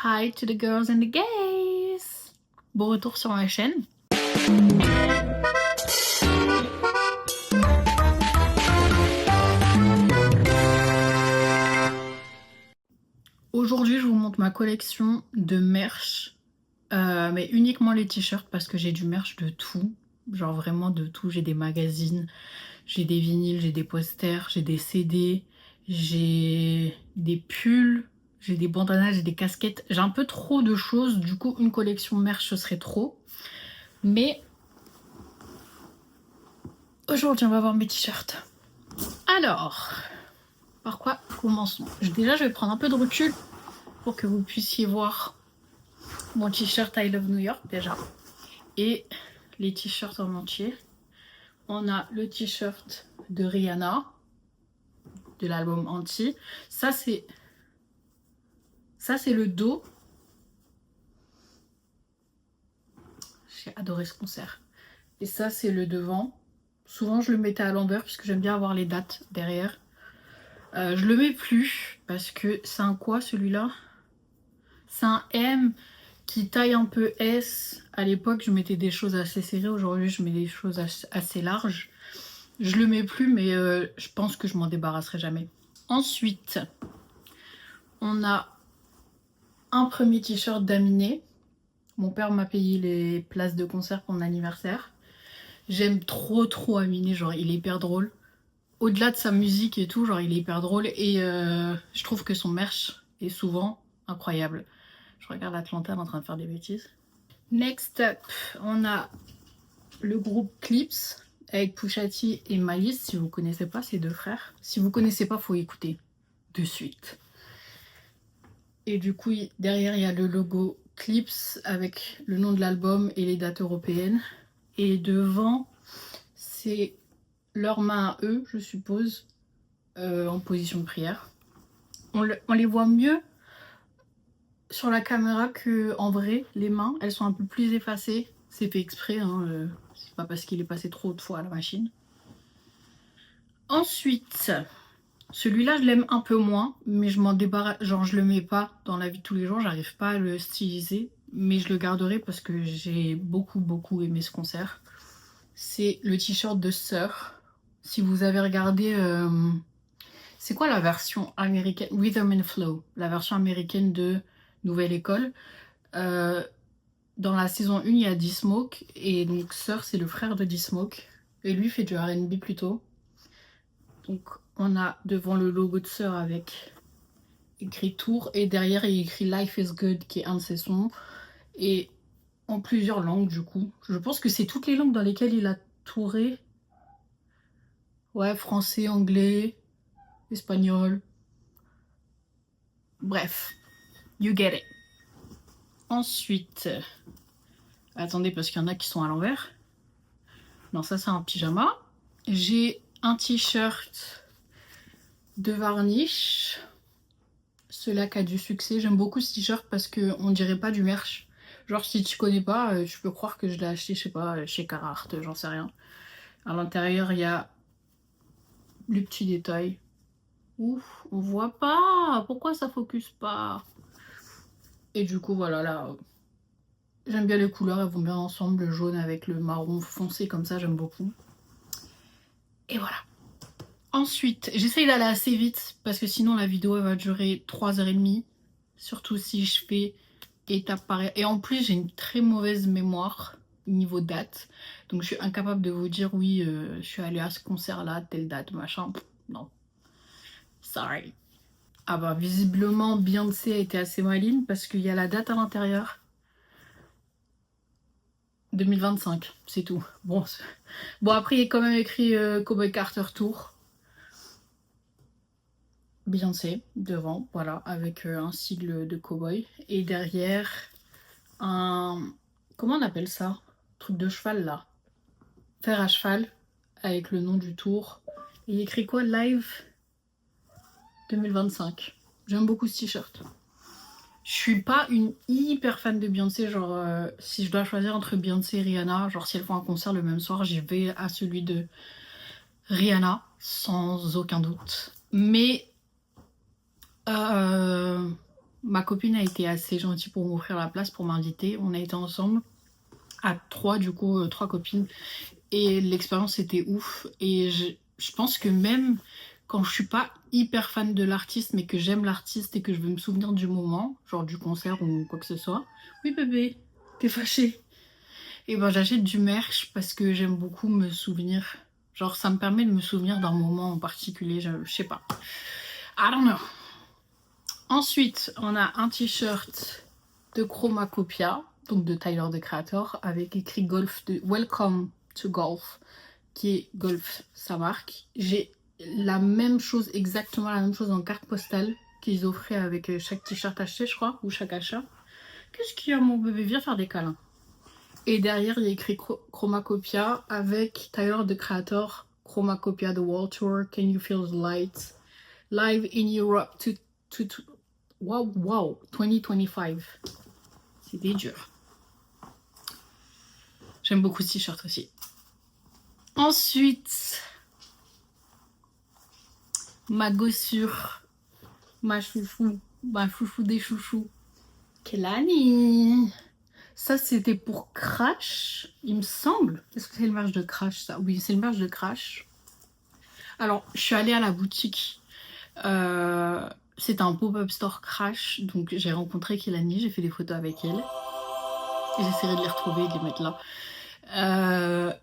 Hi to the girls and the gays. Bon retour sur ma chaîne. Aujourd'hui, je vous montre ma collection de merch, mais uniquement les t-shirts parce que j'ai du merch de tout, genre vraiment de tout. J'ai des magazines, j'ai des vinyles, j'ai des posters, j'ai des CD, j'ai des pulls, j'ai des bandanas, j'ai des casquettes. J'ai un peu trop de choses, du coup une collection merch ce serait trop. Mais aujourd'hui on va voir mes t-shirts. Alors, par quoi commençons? Déjà je vais prendre un peu de recul pour que vous puissiez voir mon t-shirt I Love New York déjà. Et les t-shirts en entier. On a le t-shirt de Rihanna, de l'album Anti. Ça c'est le dos. J'ai adoré ce concert. Et ça c'est le devant. Souvent je le mettais à l'envers puisque j'aime bien avoir les dates derrière. Je le mets plus parce que c'est un quoi celui-là? C'est un M qui taille un peu S. À l'époque je mettais des choses assez serrées, aujourd'hui je mets des choses assez larges. Je le mets plus mais je pense que je m'en débarrasserai jamais. Ensuite on a un premier t-shirt d'Aminé. Mon père m'a payé les places de concert pour mon anniversaire. J'aime trop Aminé, genre il est hyper drôle. Au-delà de sa musique et tout, genre il est hyper drôle et je trouve que son merch est souvent incroyable. Je regarde Atlanta en train de faire des bêtises. Next up, on a le groupe Clips avec Pusha T et Malice. Si vous connaissez pas, ces deux frères. Si vous connaissez pas, faut écouter de suite. Et du coup, derrière, il y a le logo Clips avec le nom de l'album et les dates européennes. Et devant, c'est leurs mains à eux, je suppose, en position de prière. On les voit mieux sur la caméra que en vrai. Les mains, elles sont un peu plus effacées. C'est fait exprès, hein, c'est pas parce qu'il est passé trop de fois à la machine. Ensuite, celui-là je l'aime un peu moins, mais je m'en débarrasse, genre je le mets pas dans la vie de tous les jours, j'arrive pas à le styliser, mais je le garderai parce que j'ai beaucoup aimé ce concert. C'est le t-shirt de Sœur. Si vous avez regardé, c'est quoi la version américaine? Rhythm and Flow, la version américaine de Nouvelle École. Dans la saison 1, il y a D-Smoke, et donc Sœur, c'est le frère de D-Smoke. Et lui fait du R&B plutôt. Donc on a devant le logo de Sœur avec écrit Tour, et derrière il y a écrit Life is Good, qui est un de ses sons. Et en plusieurs langues du coup. Je pense que c'est toutes les langues dans lesquelles il a touré. Ouais, français, anglais, espagnol. Bref, you get it. Ensuite, attendez parce qu'il y en a qui sont à l'envers. Non, ça c'est un pyjama. J'ai un t-shirt de Varnish. Celui-là qui a du succès. J'aime beaucoup ce t-shirt parce qu'on dirait pas du merch. Genre si tu connais pas, tu peux croire que je l'ai acheté, je sais pas, chez Carhartt, j'en sais rien. À l'intérieur, il y a les petits détails. Ouf, on voit pas. Pourquoi ça focus pas? Et du coup, voilà, là, j'aime bien les couleurs, elles vont bien ensemble. Le jaune avec le marron foncé comme ça, j'aime beaucoup. Et voilà. Ensuite, j'essaye d'aller assez vite parce que sinon la vidéo elle va durer 3h30. Surtout si je fais étape par étape. Et en plus, j'ai une très mauvaise mémoire niveau date. Donc je suis incapable de vous dire oui, je suis allée à ce concert-là, telle date, machin. Non. Sorry. Ah bah visiblement Beyoncé a été assez maligne parce qu'il y a la date à l'intérieur. 2025, c'est tout. Bon après il est quand même écrit Cowboy Carter Tour. Beyoncé devant, voilà, avec un sigle de cowboy. Et derrière, un... comment on appelle ça? Truc de cheval là. Fer à cheval, avec le nom du tour. Et il écrit quoi? Live 2025. J'aime beaucoup ce t-shirt. Je suis pas une hyper fan de Beyoncé, genre si je dois choisir entre Beyoncé et Rihanna, genre si elles font un concert le même soir, j'y vais à celui de Rihanna, sans aucun doute. Mais Ma copine a été assez gentille pour m'offrir la place, pour m'inviter. On a été ensemble à 3, du coup, 3 copines. Et l'expérience était ouf. Et je pense que même quand je suis pas hyper fan de l'artiste, mais que j'aime l'artiste et que je veux me souvenir du moment, genre du concert ou quoi que ce soit. Oui bébé, t'es fâché. Et ben j'achète du merch parce que j'aime beaucoup me souvenir. Genre ça me permet de me souvenir d'un moment en particulier, je sais pas. I don't know. Ensuite, on a un t-shirt de Chromacopia, donc de Tyler the Creator, avec écrit Golf de Welcome to Golf, qui est Golf, sa marque. J'ai la même chose, exactement la même chose en carte postale qu'ils offraient avec chaque t-shirt acheté, je crois, ou chaque achat. Qu'est-ce qu'il y a, mon bébé? Viens faire des câlins. Et derrière, il y a écrit Chromacopia avec Tyler the Creator, Chromacopia The World Tour, Can You Feel the Light, Live in Europe wow, 2025. C'était dur. J'aime beaucoup ce t-shirt aussi. Ensuite, ma gossure, ma chouchou des chouchous, Kelani. Ça, c'était pour Crash, il me semble. Est-ce que c'est le merch de Crash, ça? Oui, c'est le merch de Crash. Alors, je suis allée à la boutique. C'était un pop-up store Crash. Donc, j'ai rencontré Kelani, j'ai fait des photos avec elle. Et j'essaierai de les retrouver et de les mettre là.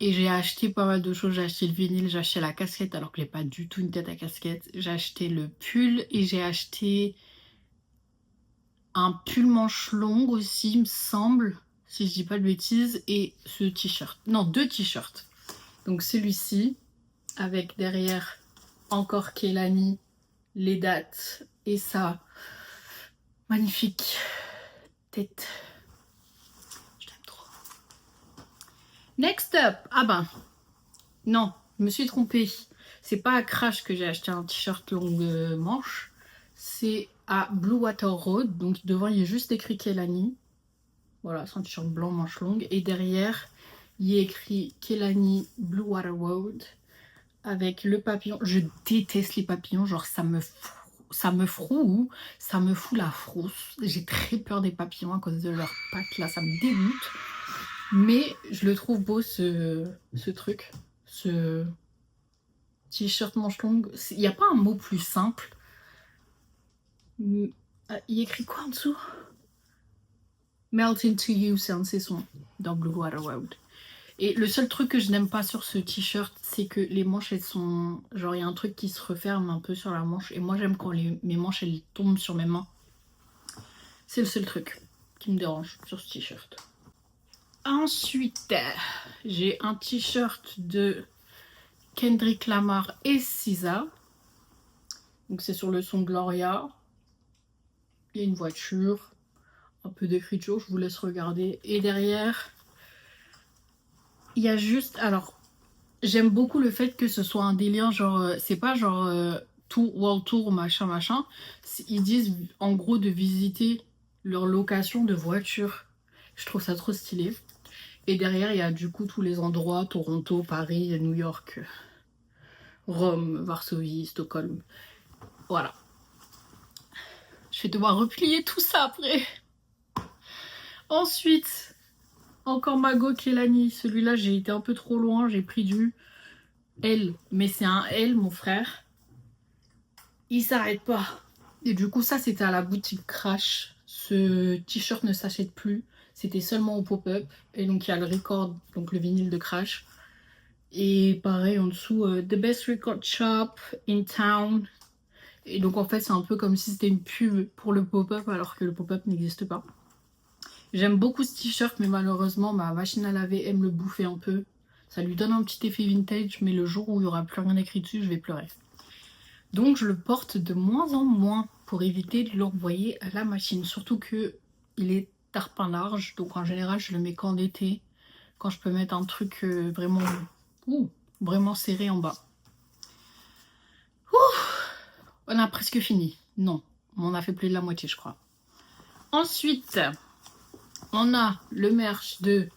Et j'ai acheté pas mal de choses. J'ai acheté le vinyle, j'ai acheté la casquette, alors que j'ai pas du tout une tête à casquette. J'ai acheté le pull et j'ai acheté un pull manche longue aussi, il me semble, si je dis pas de bêtises, et ce t-shirt. Non, 2 t-shirts. Donc celui-ci, avec derrière encore Kelani, les dates et sa magnifique tête. Je t'aime trop. Next up, ah ben, non, je me suis trompée. C'est pas à Crash que j'ai acheté un t-shirt longue manche, c'est à Blue Water Road. Donc devant, il y a juste écrit Kelani. Voilà, c'est un t-shirt blanc manche longue. Et derrière, il y a écrit Kelani Blue Water Road avec le papillon. Je déteste les papillons, genre ça me fout la frousse. J'ai très peur des papillons à cause de leurs pattes là, ça me dégoûte. Mais je le trouve beau ce truc, ce t-shirt manche longue. Il n'y a pas un mot plus simple. Il écrit quoi en dessous? Melt into you, c'est un de ses sons dans Blue Water Road. Et le seul truc que je n'aime pas sur ce t-shirt, c'est que les manches, elles sont... Genre, il y a un truc qui se referme un peu sur la manche. Et moi, j'aime quand mes manches, elles tombent sur mes mains. C'est le seul truc qui me dérange sur ce t-shirt. Ensuite, j'ai un t-shirt de Kendrick Lamar et SZA. Donc, c'est sur le son Gloria. Il y a une voiture, un peu d'écriture, je vous laisse regarder. Et derrière, il y a juste... Alors, j'aime beaucoup le fait que ce soit un délire, genre... C'est pas genre World Tour, machin. Ils disent, en gros, de visiter leur location de voiture. Je trouve ça trop stylé. Et derrière, il y a du coup tous les endroits, Toronto, Paris, New York, Rome, Varsovie, Stockholm. Voilà. Je vais devoir replier tout ça après. Ensuite, encore Mago Kelani. Celui-là, j'ai été un peu trop loin. J'ai pris du L. Mais c'est un L, mon frère. Il s'arrête pas. Et du coup, ça, c'était à la boutique Crash. Ce t-shirt ne s'achète plus. C'était seulement au pop-up. Et donc, il y a le record, donc le vinyle de Crash. Et pareil, en dessous, The Best Record Shop in Town. Et donc, en fait, c'est un peu comme si c'était une pub pour le pop-up, alors que le pop-up n'existe pas. J'aime beaucoup ce t-shirt, mais malheureusement, ma machine à laver aime le bouffer un peu. Ça lui donne un petit effet vintage, mais le jour où il n'y aura plus rien écrit dessus, je vais pleurer. Donc, je le porte de moins en moins pour éviter de l'envoyer à la machine. Surtout que il est tarpin large, donc en général, je le mets qu'en été, quand je peux mettre un truc vraiment serré en bas. On a presque fini. Non, on a fait plus de la moitié, je crois. Ensuite, on a le merch de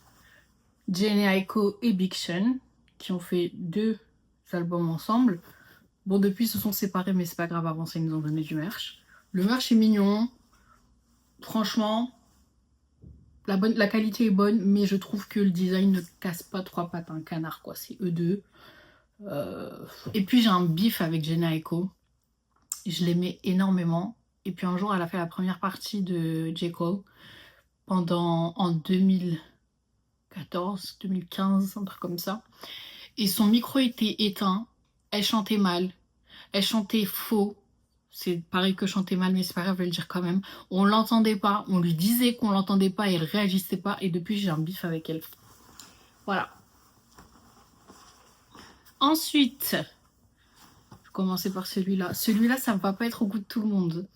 Jhené Aiko et Big Sean, qui ont fait 2 albums ensemble. Bon, depuis, ils se sont séparés, mais c'est pas grave, avant ça, ils nous ont donné du merch. Le merch est mignon. franchement, la qualité est bonne, mais je trouve que le design ne casse pas trois pattes à un canard, quoi. C'est E2. Et puis j'ai un bif avec Jhené Aiko. Je l'aimais énormément. Et puis un jour, elle a fait la première partie de J. Cole en 2014, 2015, un truc comme ça. Et son micro était éteint. Elle chantait mal. Elle chantait faux. C'est pareil que chanter mal, mais c'est pas grave, je vais le dire quand même. On l'entendait pas. On lui disait qu'on l'entendait pas et elle réagissait pas. Et depuis, j'ai un bif avec elle. Voilà. Ensuite, je vais commencer par celui-là. Celui-là, ça ne va pas être au goût de tout le monde.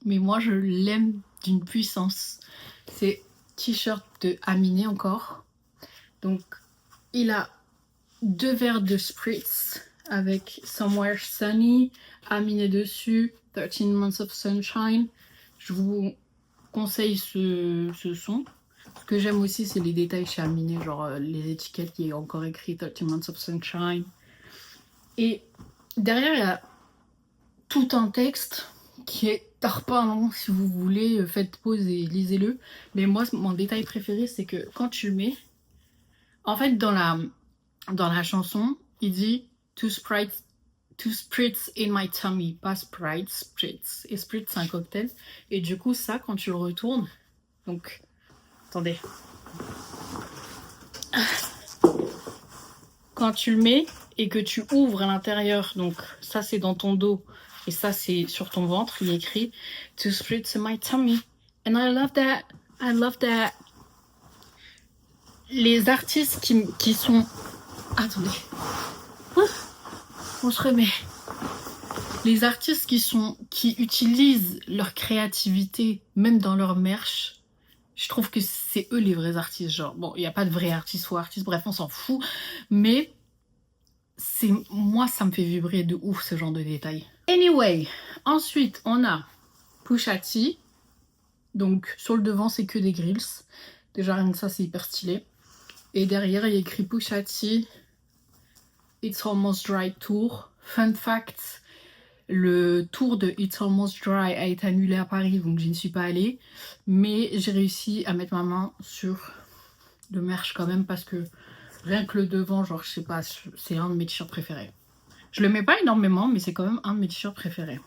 Mais moi, je l'aime d'une puissance. C'est t-shirt de Aminé encore. Donc, il a 2 verres de Spritz avec Somewhere Sunny, Aminé dessus, 13 Months of Sunshine. Je vous conseille ce son. Ce que j'aime aussi, c'est les détails chez Aminé, genre les étiquettes qui est encore écrit 13 Months of Sunshine. Et derrière, il y a tout un texte qui est tarpin, si vous voulez, faites pause et lisez-le. Mais moi, mon détail préféré, c'est que quand tu le mets, en fait, dans la chanson, il dit two spritz in my tummy, pas Sprite, spritz. Et spritz, c'est un cocktail. Et du coup, ça, quand tu le retournes, donc, attendez. Quand tu le mets et que tu ouvres à l'intérieur, donc ça, c'est dans ton dos. Et ça, c'est sur ton ventre. Il est écrit two spritz in my tummy. And I love that. I love that. Les artistes qui sont... Attendez. On se remet. Les artistes qui utilisent leur créativité, même dans leur merch, je trouve que c'est eux les vrais artistes. Genre, bon, il n'y a pas de vrais artistes ou artistes, bref, on s'en fout. Mais moi, ça me fait vibrer de ouf ce genre de détails. Anyway, ensuite, on a Pusha T. Donc, sur le devant, c'est que des grills. Déjà, rien que ça, c'est hyper stylé. Et derrière, il y a écrit Pusha T, It's Almost Dry Tour. Fun fact, le tour de It's Almost Dry a été annulé à Paris, donc je ne suis pas allée. Mais j'ai réussi à mettre ma main sur le merch quand même, parce que rien que le devant, genre, je sais pas, c'est un de mes t-shirts préférés. Je le mets pas énormément, mais c'est quand même un de mes t-shirts préférés.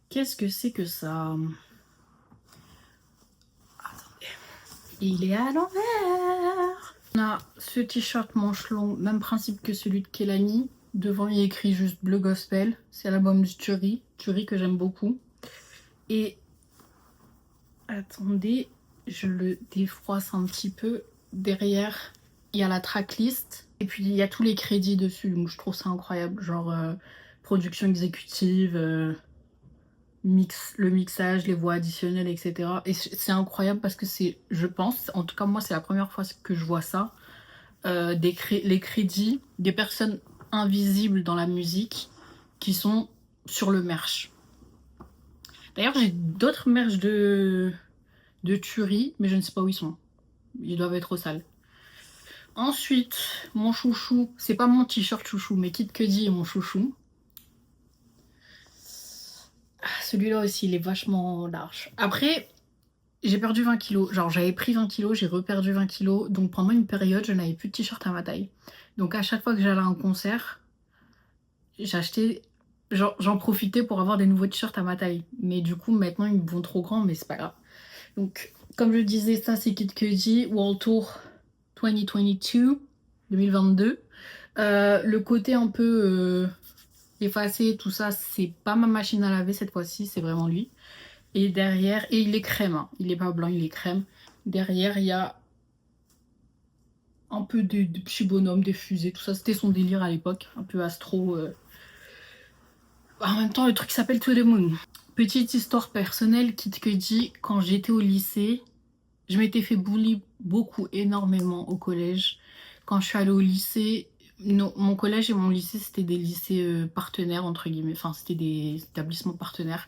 Qu'est-ce que c'est que ça? Attendez. Il est à l'envers. On a ce t-shirt manche longue, même principe que celui de Kelani. Devant, il est écrit juste Bleu Gospel. C'est l'album du Turi que j'aime beaucoup. Et attendez, je le défroisse un petit peu. Derrière, il y a la tracklist. Et puis, il y a tous les crédits dessus. Donc, je trouve ça incroyable. Genre, production exécutive, le mixage, les voix additionnelles, etc. Et c'est incroyable parce que c'est, je pense, en tout cas, moi, c'est la première fois que je vois ça. Les crédits des personnes invisibles dans la musique qui sont sur le merch. D'ailleurs, j'ai d'autres merch de Turi, mais je ne sais pas où ils sont. Ils doivent être au sale. Ensuite, mon chouchou, c'est pas mon t-shirt chouchou, mais Kid Cudi est mon chouchou. Celui-là aussi, il est vachement large. Après, j'ai perdu 20 kilos. Genre, j'avais pris 20 kilos, j'ai reperdu 20 kilos. Donc, pendant une période, je n'avais plus de t-shirt à ma taille. Donc, à chaque fois que j'allais à un concert, j'achetais... J'en profitais pour avoir des nouveaux t-shirts à ma taille. Mais du coup, maintenant, ils me vont trop grands, mais c'est pas grave. Donc, comme je disais, ça, c'est Kid Cudi, World Tour 2022. Le côté un peu effacé, tout ça, c'est pas ma machine à laver cette fois-ci, c'est vraiment lui. Et derrière, et il est crème, hein. Il est pas blanc, il est crème. Derrière, il y a un peu de petits bonhommes, des fusées, tout ça. C'était son délire à l'époque, un peu astro. En même temps, le truc s'appelle To The Moon. Petite histoire personnelle, Kid Cudi, quand j'étais au lycée, je m'étais fait bully beaucoup, énormément au collège. Quand je suis allée au lycée, mon collège et mon lycée, c'était des lycées partenaires, entre guillemets. Enfin, c'était des établissements partenaires.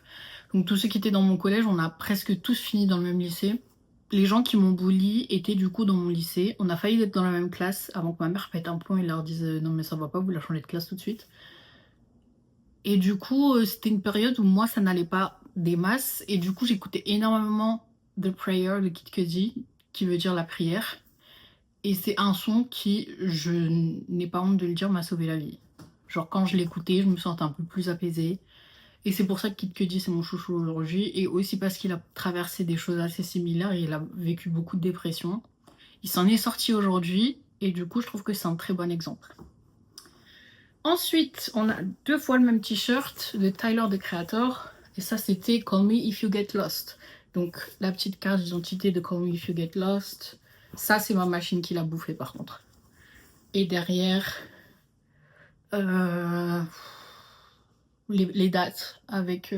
Donc tous ceux qui étaient dans mon collège, on a presque tous fini dans le même lycée. Les gens qui m'ont bully étaient du coup dans mon lycée. On a failli être dans la même classe avant que ma mère pète un plomb et leur dise non mais ça va pas, vous la changez de classe tout de suite. Et du coup, c'était une période où moi, ça n'allait pas des masses. Et du coup, j'écoutais énormément The Prayer de Kid Cudi, qui veut dire la prière. Et c'est un son qui, je n'ai pas honte de le dire, m'a sauvé la vie. Genre quand je l'écoutais, je me sentais un peu plus apaisée. Et c'est pour ça que Kid Cudi c'est mon chouchou aujourd'hui. Et aussi parce qu'il a traversé des choses assez similaires et il a vécu beaucoup de dépression. Il s'en est sorti aujourd'hui et du coup je trouve que c'est un très bon exemple. Ensuite, on a 2 fois le même t-shirt de Tyler the Creator. Et ça c'était Call Me If You Get Lost. Donc la petite carte d'identité de Call Me If You Get Lost. Ça c'est ma machine qui l'a bouffé par contre. Et derrière... les dates avec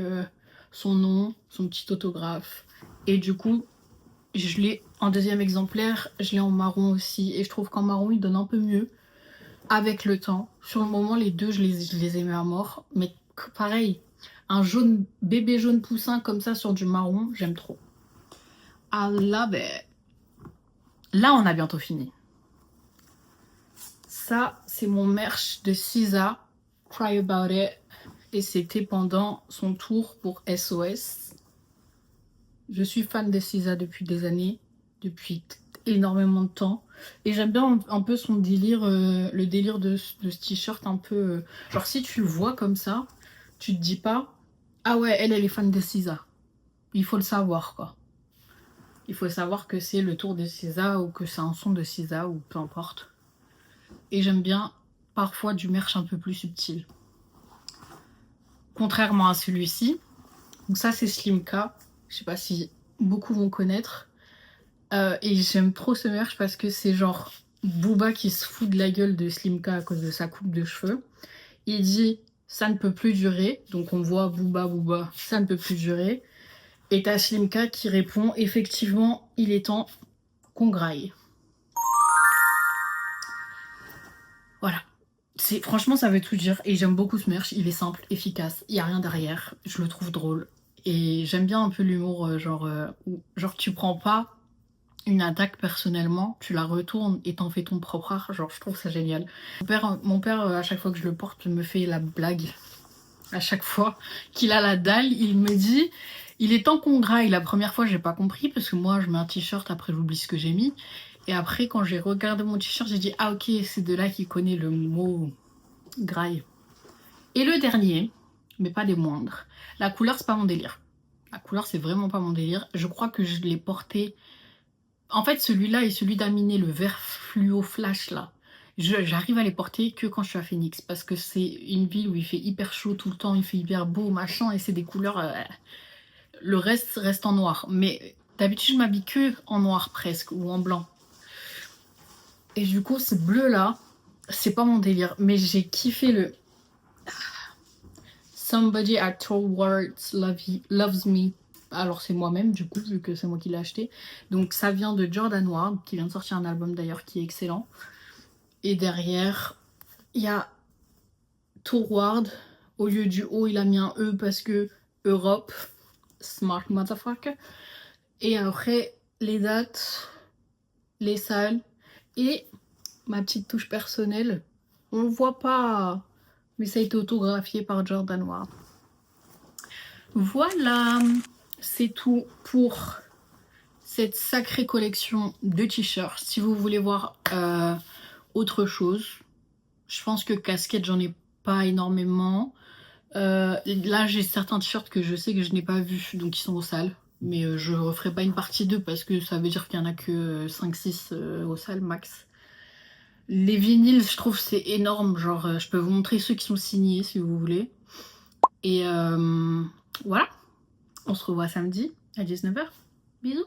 son nom, son petit autographe. Et du coup, je l'ai en deuxième exemplaire, je l'ai en marron aussi. Et je trouve qu'en marron, il donne un peu mieux avec le temps. Sur le moment, les deux, je les aimais à mort. Mais pareil, un jaune, bébé jaune poussin comme ça sur du marron, j'aime trop. Ah là, là, on a bientôt fini. Ça, c'est mon merch de SZA, Cry About It. Et c'était pendant son tour pour SOS. Je suis fan de SZA depuis des années, depuis énormément de temps. Et j'aime bien un peu son délire, le délire de ce t-shirt un peu... genre si tu le vois comme ça, tu te dis pas « Ah ouais, elle est fan de SZA ». Il faut le savoir quoi. Il faut savoir que c'est le tour de SZA ou que c'est un son de SZA ou peu importe. Et j'aime bien parfois du merch un peu plus subtil. Contrairement à celui-ci. Donc ça c'est Slimka. Je sais pas si beaucoup vont connaître. Et j'aime trop ce merch parce que c'est genre Booba qui se fout de la gueule de Slimka à cause de sa coupe de cheveux. Il dit ça ne peut plus durer. Donc on voit Booba, ça ne peut plus durer. Et t'as Slimka qui répond effectivement il est temps qu'on graille. Voilà. Franchement ça veut tout dire et j'aime beaucoup ce merch, il est simple, efficace, il n'y a rien derrière, je le trouve drôle. Et j'aime bien un peu l'humour genre tu prends pas une attaque personnellement, tu la retournes et t'en fais ton propre art, genre je trouve ça génial. Mon père à chaque fois que je le porte me fait la blague, à chaque fois qu'il a la dalle, il me dit il est temps qu'on graille. La première fois j'ai pas compris parce que moi je mets un t-shirt après j'oublie ce que j'ai mis. Et après quand j'ai regardé mon t-shirt j'ai dit ah ok c'est de là qu'il connaît le mot graille. Et le dernier, mais pas des moindres, la couleur c'est pas mon délire. La couleur c'est vraiment pas mon délire. Je crois que je l'ai porté... En fait celui-là et celui d'Aminé, le vert fluo flash là, j'arrive à les porter que quand je suis à Phoenix. Parce que c'est une ville où il fait hyper chaud tout le temps, il fait hyper beau machin et c'est des couleurs... le reste reste en noir. Mais d'habitude je m'habille que en noir presque ou en blanc. Et du coup ce bleu là, c'est pas mon délire. Mais j'ai kiffé le... Somebody at Towards Loves Me. Alors c'est moi-même du coup vu que c'est moi qui l'ai acheté. Donc ça vient de Jordan Ward qui vient de sortir un album d'ailleurs qui est excellent. Et derrière il y a Toward. Au lieu du O il a mis un E parce que Europe. Smart motherfucker. Et après les dates, les salles et ma petite touche personnelle. On le voit pas mais ça a été autographié par Jordan Ward. Voilà, c'est tout pour cette sacrée collection de t-shirts. Si vous voulez voir autre chose, je pense que casquette j'en ai pas énormément. Là j'ai certains t-shirts que je sais que je n'ai pas vus, donc ils sont aux salles. Mais je referai pas une partie 2 parce que ça veut dire qu'il y en a que 5-6 aux salles max. Les vinyles, je trouve c'est énorme, genre je peux vous montrer ceux qui sont signés si vous voulez. Et voilà, on se revoit samedi à 19h. Bisous.